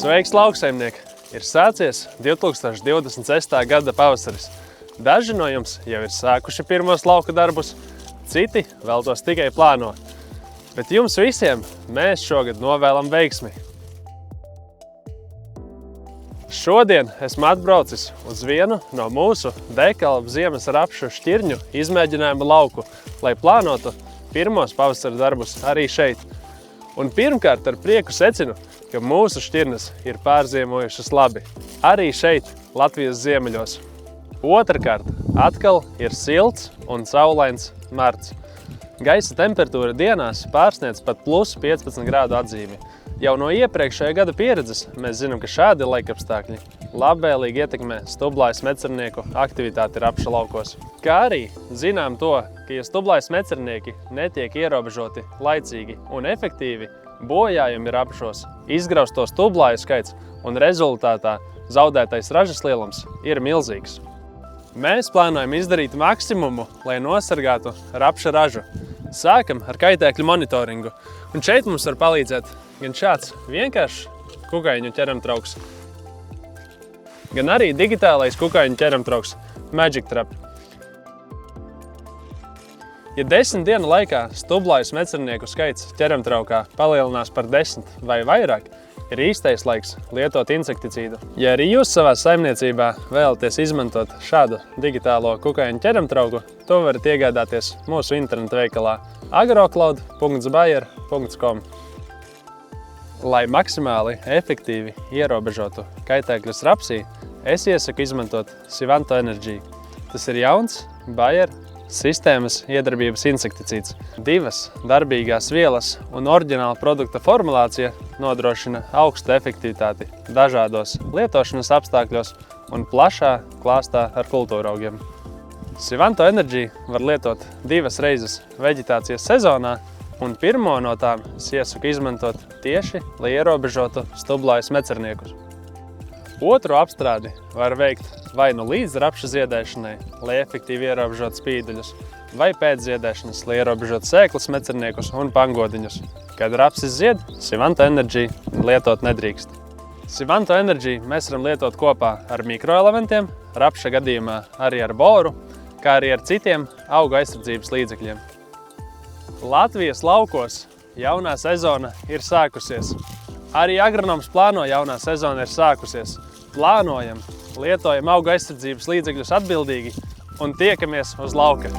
Sveiks, lauksaimnieki! Ir sācies 2026. gada pavasaris. Daži no jums jau ir sākuši pirmos lauka darbus, citi vēl tos tikai plāno. Bet jums visiem mēs šogad novēlam veiksmi. Šodien esmu atbraucis uz vienu no mūsu Dekalva ziemas rapšu šķirņu izmēģinājumu lauku, lai plānotu pirmos pavasara darbus arī šeit. Un pirmkārt ar prieku secinu, ka mūsu šķirnes ir pārziemojušas labi. Arī šeit, Latvijas ziemeļos. Otrkārt, atkal ir silts un saulains marts. Gaisa temperatūra dienās pārsniedz pat plus 15 grādu atzīmi. Jau no iepriekšējā gada pieredzes mēs zinām, ka šādi laikapstākļi labvēlīgi ietekmē stublājas mecernieku aktivitāti rapša laukos. Kā arī zinām to, ka ja stublājas mecernieki netiek ierobežoti laicīgi un efektīvi, bojājumi rapšos, izgrausto stublāju skaits un rezultātā zaudētais ražas lielums ir milzīgs. Mēs plānojam izdarīt maksimumu, lai nosargātu rapša ražu. Sākam ar kaitēkļu monitoringu. Un šeit mums var palīdzēt gan šāds vienkāršs kukaiņu ķeramtrauks, gan arī digitālais kukaiņu ķeramtrauks Magic Trap. Ja 10 dienu laikā stublājas mecernieku skaits ķeramtraukā palielinās par 10 vai vairāk, ir īstais laiks lietot insekticīdu. Ja arī jūs savā saimniecībā vēlaties izmantot šādu digitālo kukaiņu ķeramtrauku, to varat iegādāties mūsu interneta veikalā agrocloud.bayer.com. Lai maksimāli efektīvi ierobežotu kaitēkļus rapsī, es iesaku izmantot Sivanto Energy. Tas ir jauns Bayer sistēmas iedarbības insekticīds. Divas darbīgās vielas un oriģināla produkta formulācija nodrošina augstu efektivitāti dažādos lietošanas apstākļos un plašā klāstā ar kultūraugiem. Sivanto Energy var lietot 2 reizes veģetācijas sezonā, un pirmo no tām es iesaku izmantot tieši, lai ierobežotu stublājas mecerniekus. Otru apstrādi var veikt vai nu līdz rapša ziedēšanai, lai efektīvi ierobežotu spīduļus, vai pēc ziedēšanas, lai ierobežotu sēklas mecerniekus un pangodiņus. Kad rapsis zied, Sivanto Energy lietot nedrīkst. Sivanto Energy mēs varam lietot kopā ar mikroelementiem, rapša gadījumā arī ar boru, kā arī ar citiem augu aizsardzības līdzekļiem. Latvijas laukos jaunā sezona ir sākusies. Arī agronoms plāno jaunā sezona ir sākusies. Plānojam, lietojam augu aizsardzības līdzekļus atbildīgi un tiekamies uz lauka.